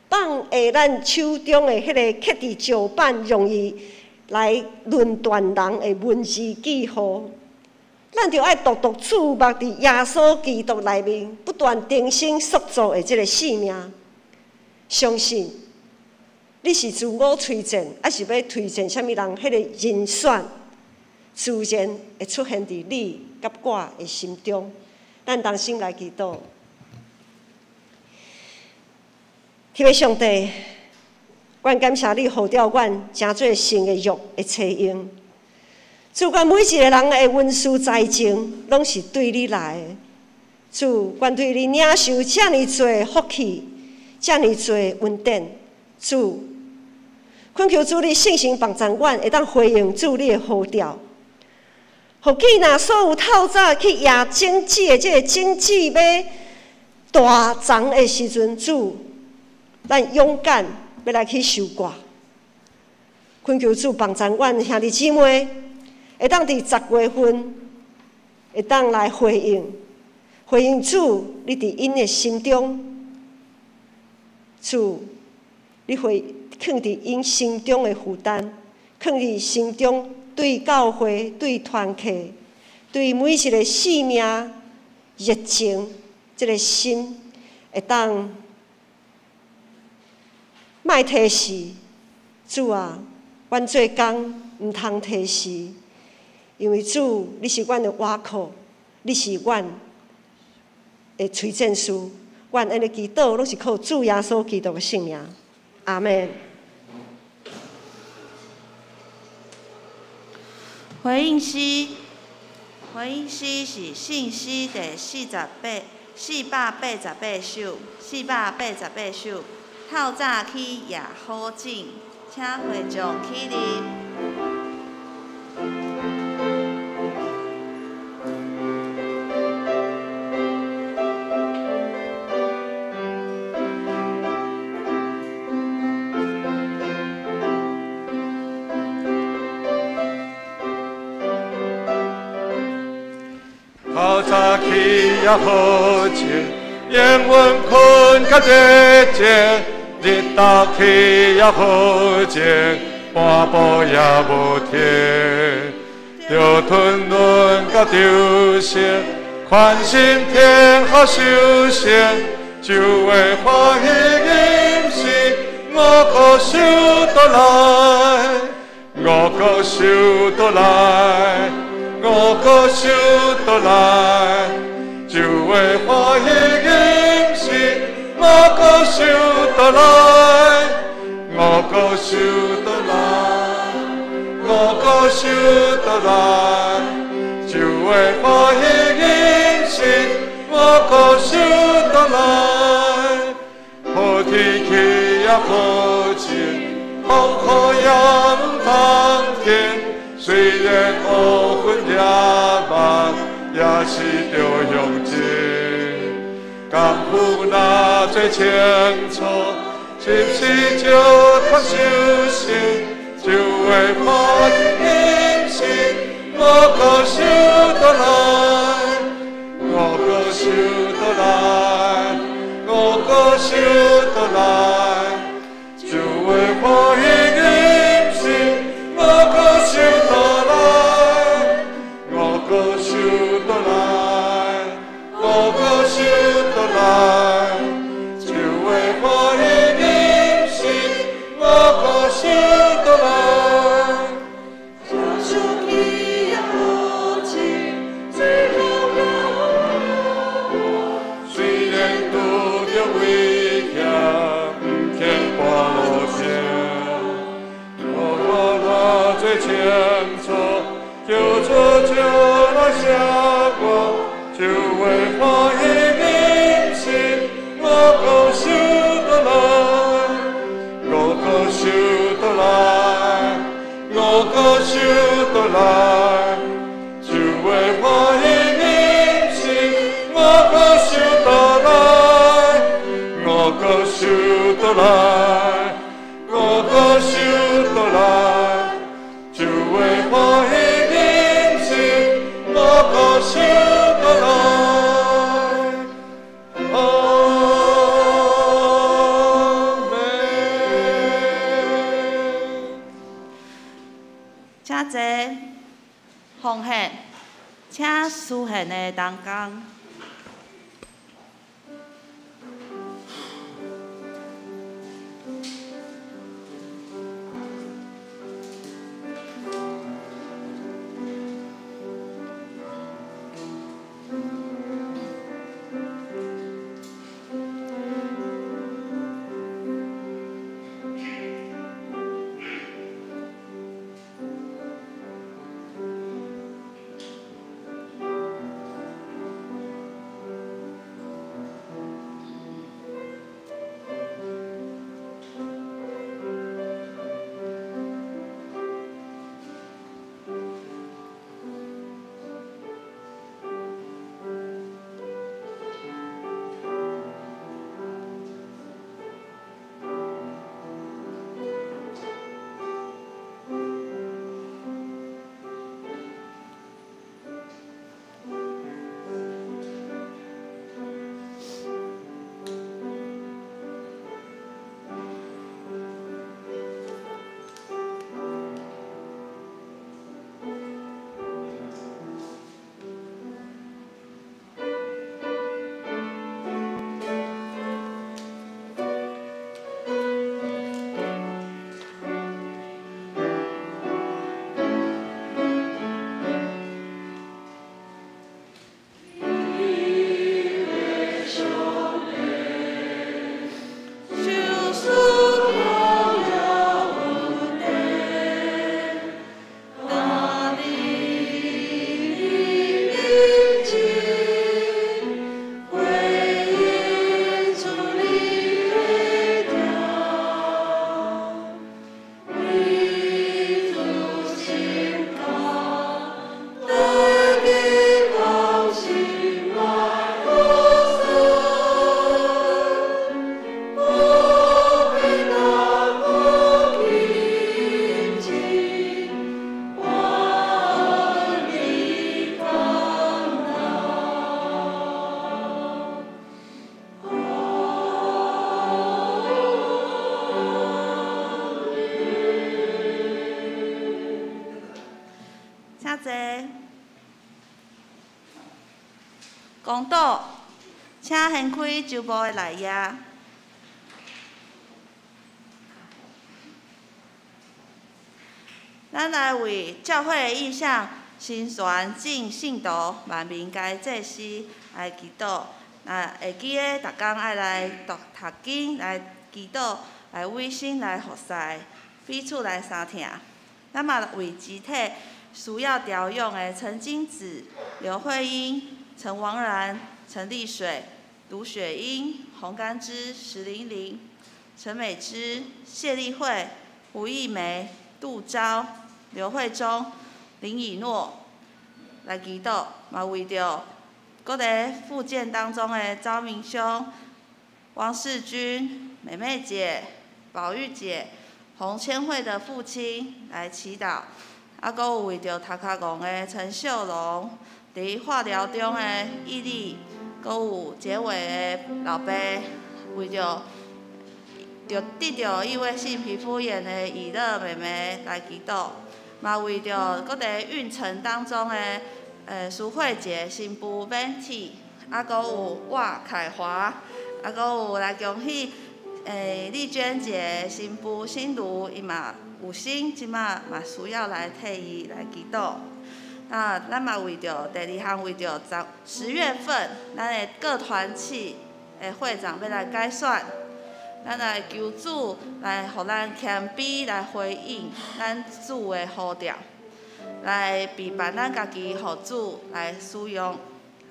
放下咱手中的迄个刻伫石板，容易来论断人的文字记号。咱就爱独注目伫耶稣基督内面，不断更新塑造的这个生命。相信你是自我推荐，还是要推荐什么人？迄个人选自然会出现伫你甲我的心中。咱同心来祈祷。天父上帝，阮感谢你，呼召阮成做神的约的采用。主，阮每一个人的文书财情，拢是对你来的。主，阮对你领受遮尔多福气，遮尔多恩典。主，恳求主你信心帮助阮，会当回应主你的呼召。互记若所有透早去夜经济的这个经济要大涨的时阵，主，咱勇敢要来去受挂。恳求主帮助阮兄弟姊妹，会当伫10月份，会当来回应主，你伫因的心中，主，你会放伫因心中的负担，放伫心中对教会、对团契、对每一个生命热情，这个心会当莫提示。主啊，阮做工毋通提示，因为主，你是阮的倚靠，你是阮的推荐师。阮安尼祈祷，拢是靠主耶稣基督的圣名。阿门。回应诗是信息第488首，488首。透早起也好静，请会众起立。透早起也好静，愿阮困较热情，日头起也好静，半步也无停。着吞沦甲丢失，宽心天下修行，就会欢喜饮食，我可受倒来，我可受倒来。我可受倒来，就会欢喜饮食。我可受倒来，我可受倒来，我可受倒来，就会欢喜饮食。我可受倒来，好天气也好晴，风雨也唔通停。虽然乌云也漫，也是着向前。功夫若做清楚，是不是就通修行，就会欢喜饮食。我可受倒来，我可受倒来，我可受倒来，就会欢喜饮食。我可受倒来，我可受倒来，我可受倒来，就会欢喜饮食。我可受倒来，小手起也好静，最后也好。虽然拄着危险，不肯半路停。最清楚，就做就来下过，就会欢喜饮食。我可受倒来，我可受倒来，倒来，五谷收倒来，就会欢喜饮食，五谷收倒来。请坐，奉献，请书献的同工。公道，请掀开周报的内页。咱来为教会的意向、新传进信徒、万民该祭司来祈祷。那会记得，逐工爱来读经，来祈祷，来委身来服侍，彼此来相听。咱嘛为集体需要调用的陈金子、刘慧英、陈王然、陈丽水、卢雪英、洪甘之、石玲玲、陈美芝、谢丽慧、吴艺梅、杜昭、刘慧忠、林以诺来祈祷，嘛为着各个附件当中的昭明兄、汪世军、美美姐、宝玉姐、洪千惠的父亲来祈祷，啊，阁有为着头壳戆的陈秀龙，伫化疗中的毅力，阁有结尾的老爸，为着得到异位性皮肤炎的以乐妹妹来祈祷，嘛为着各个孕程当中的苏慧杰新妇 Venti， 啊，阁有哇凯华，啊，阁有来恭喜丽娟姐新妇新茹，伊嘛有心，即马嘛需要来替伊来祈祷。那咱嘛为着第二项，为着10月份，咱的各团契的会长要来改选，咱来求主来，互咱谦卑来回应咱主的呼召，来备办咱家己，互主来使用。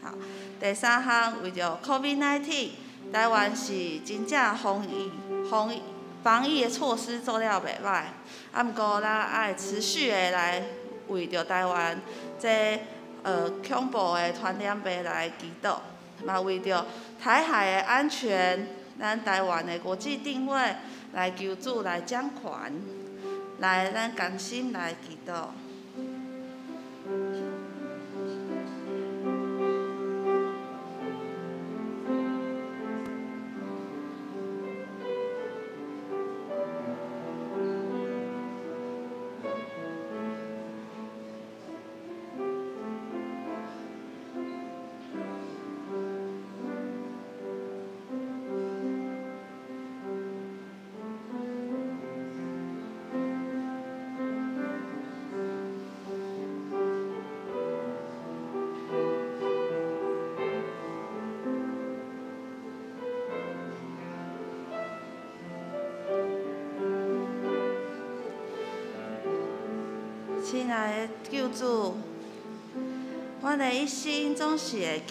好，第三项为着 COVID-19， 台湾是真正防疫的措施做了袂歹，啊，毋过咱爱持续的来为着台湾这恐怖的传染病来祈祷，嘛为着台海的安全咱台湾的国际定位来求主来掌权，来咱同心来祈祷。亲爱的救主，阮的一生总是会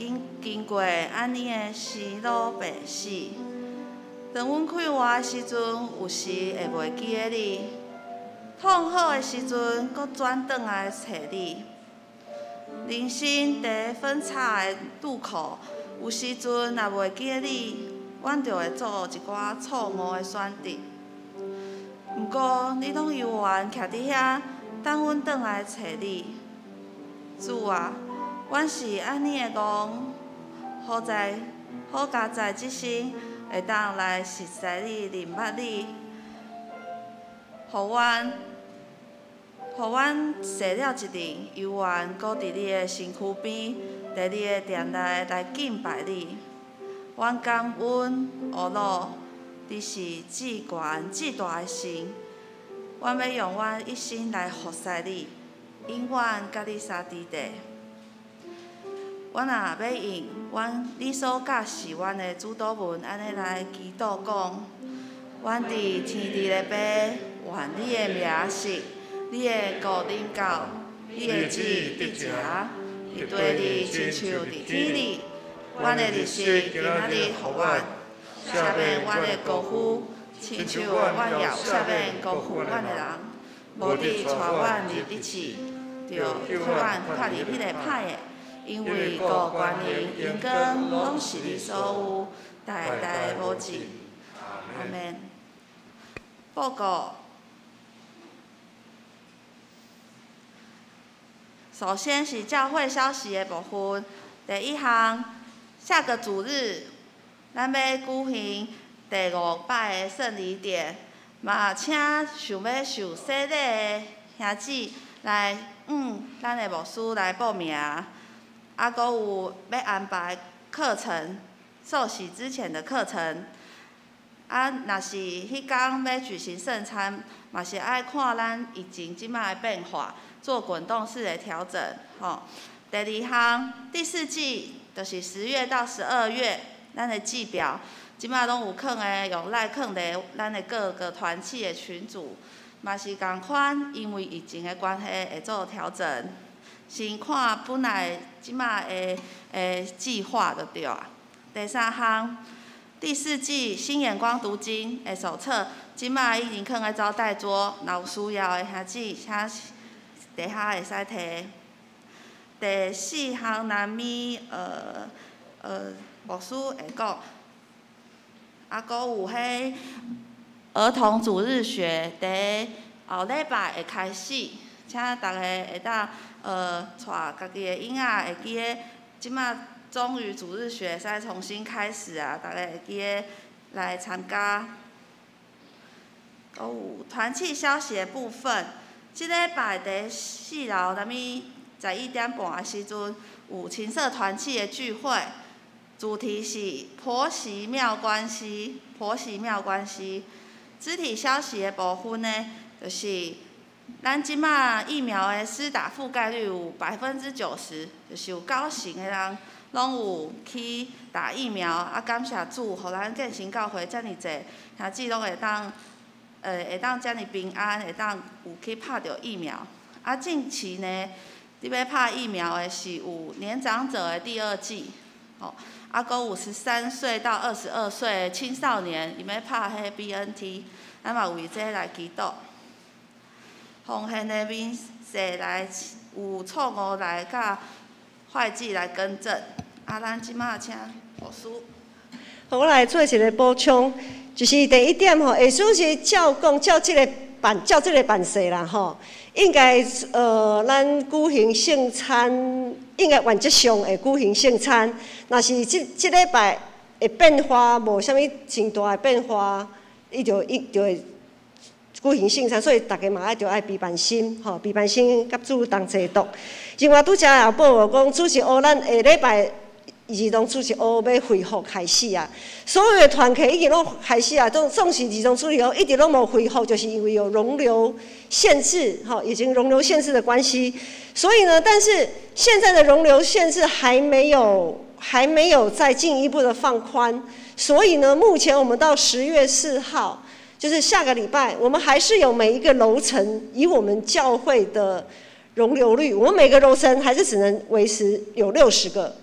经过安尼的生老病死。当阮快活的时阵，有时会袂记得你；痛苦的时阵，搁转转来找你。人生在分叉的路口，有时阵也袂记得你，阮就会做一寡错误的选择。毋过，你拢悠然徛伫遐。等阮转来找你，主啊，阮是安尼的戆，好佳在即生会当来熟悉你、认捌你，互阮坐了一日，悠然搁伫你的身躯边，伫你的殿内来敬拜你。阮感恩、阿罗，你是至悬至大的神。阮要用阮一生来服侍你，永远甲你相伫地。阮也要用你所教示阮的主祷文，安尼来祈祷讲：阮伫天地的爸，愿你的名实，你的国临到，你的旨得成，伫地里亲像伫天里。阮的日食今仔日互阮，赦免阮的过犯。亲像阮也赦免辜负阮的人，无伫带阮入地狱，着互阮看入迄个歹的，因为国、权力、荣光，拢是你所有，代代无尽。阿门。报告。首先是教会消息的部分。第一项，下个主日，咱要举行第5摆的圣礼典，嘛请想要受洗礼的兄姊来咱的牧师来报名，搁有要安排课程，受洗之前的课程。若是迄天要举行圣餐，嘛是爱看咱疫情即摆的变化，做滚动式的调整。第二项，第4季就是10月到12月，咱的季表。即摆拢有放诶，用赖放伫咱诶各个团契诶群组，嘛是共款，因为疫情诶关系会做调整，先看本来即摆诶计划就对啊。第3项，第4季新眼光读经诶手册，即摆已经放喺招待桌，若有需要诶兄姊，请底下会使摕。第4项，南咪牧师会讲。搁有迄儿童主日学，伫后礼拜会开始，请大家会当带家己的囡仔会记得，即摆终于主日学使重新开始啊！大家会记得来参加。搁有团契消息的部分，即礼拜第4楼咱们11点半的时阵，有青色团契的聚会。主题是婆媳妙关系，婆媳妙关系。肢体消息的部分呢，就是咱即马疫苗的施打覆盖率有90%，就是有90%的人拢有去打疫苗。感谢主，互咱建成教会遮尔济兄姊拢会当遮尔平安，会当有去拍着疫苗。近期呢，你要拍疫苗的是有年长者的第2剂，搁有13岁到22岁的青少年，伊要拍迄 BNT， 咱嘛为这来祈祷。奉献的民势来有错误来甲坏记来更正。咱即马请牧师。我来做一个补充，就是第一点吼，耶稣是照这个办事啦吼，应该咱举行圣餐，应该原则上会举行圣餐。若是这礼拜会变化，无啥物真大的变化，伊就会举行圣餐，所以大家嘛爱备办心，吼，备办心甲主同齐读。另外拄则也报我讲，主席学咱下礼拜儿童主席学要恢复开始啊，所有的团契已经拢开始啊，总是儿童主席学一直拢无恢复，就是因为有容留限制，吼，已经容留限制的关系。所以呢，但是现在的容留限制还没有再进一步的放宽，所以呢，目前我们到10月4号。就是下个礼拜，我们还是有每一个楼层以我们教会的容留率，我们每个楼层还是只能维持有60个，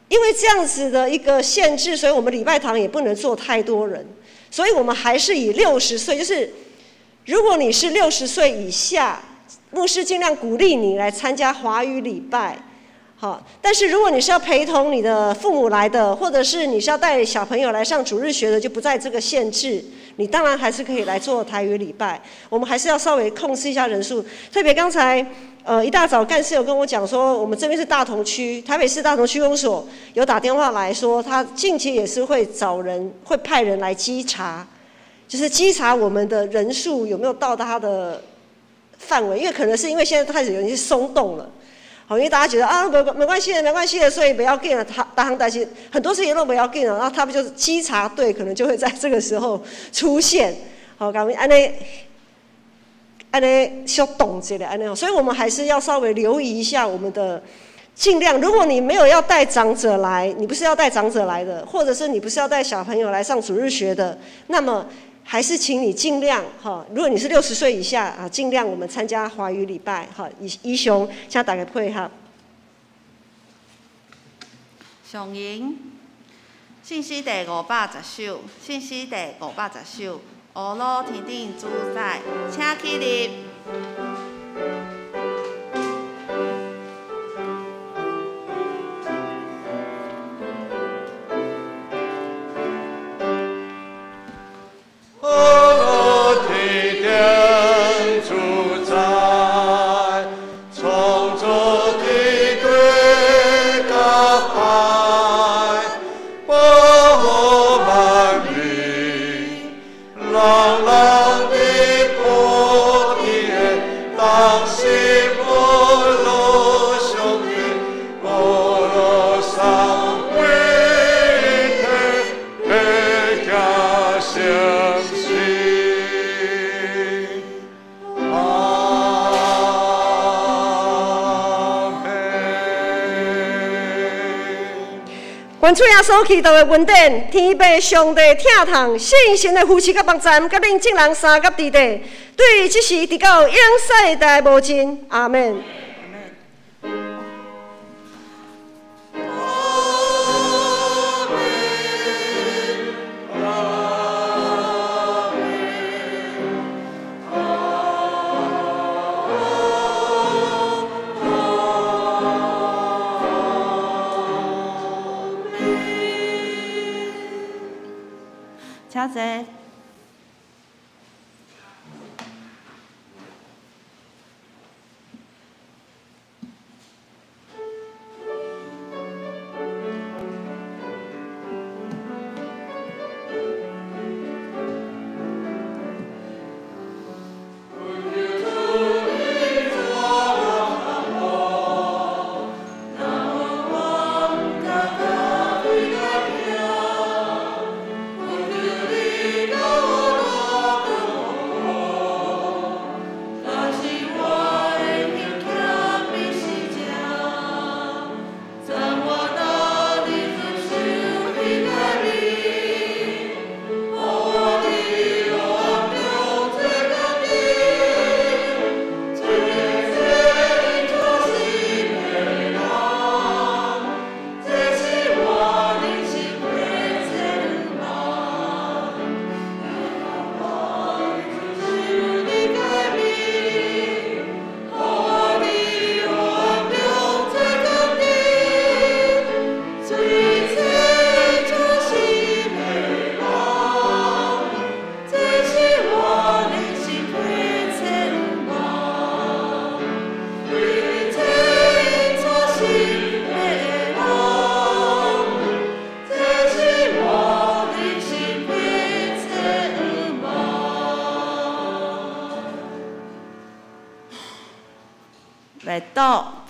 因为这样子的一个限制，所以我们礼拜堂也不能坐太多人，所以我们还是以60岁，就是如果你是60岁以下，牧师尽量鼓励你来参加华语礼拜。好，但是如果你是要陪同你的父母来的，或者是你是要带小朋友来上主日学的，就不在这个限制。你当然还是可以来做台语礼拜，我们还是要稍微控制一下人数。特别刚才一大早干事有跟我讲说，我们这边是大同区，台北市大同区公所有打电话来说，他近期也是会派人来稽查，就是稽查我们的人数有没有到达他的范围，因为可能是因为现在开始有点松动了。好，因为大家觉得啊，没关系的，所以不要紧了。大行担心很多事情都不要紧了，然后他们就是稽查队可能就会在这个时候出现。好，咱们安尼小动一下，安尼，所以我们还是要稍微留意一下我们的尽量。如果你没有要带长者来，你不是要带长者来的，或者是你不是要带小朋友来上主日学的，那么还是请你尽量哈，如果你是60岁以下啊，尽量我们参加华语礼拜哈，以上请大家配合。上营信息第510首，信息第510首，乌鲁天顶主宰，请起立。愿主耶稣基督的恩典，天父上帝疼痛信心的扶持甲帮赞，甲恁众人三甲地地，对即时直到永世代无尽。阿门。请坐。Amen.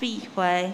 必会。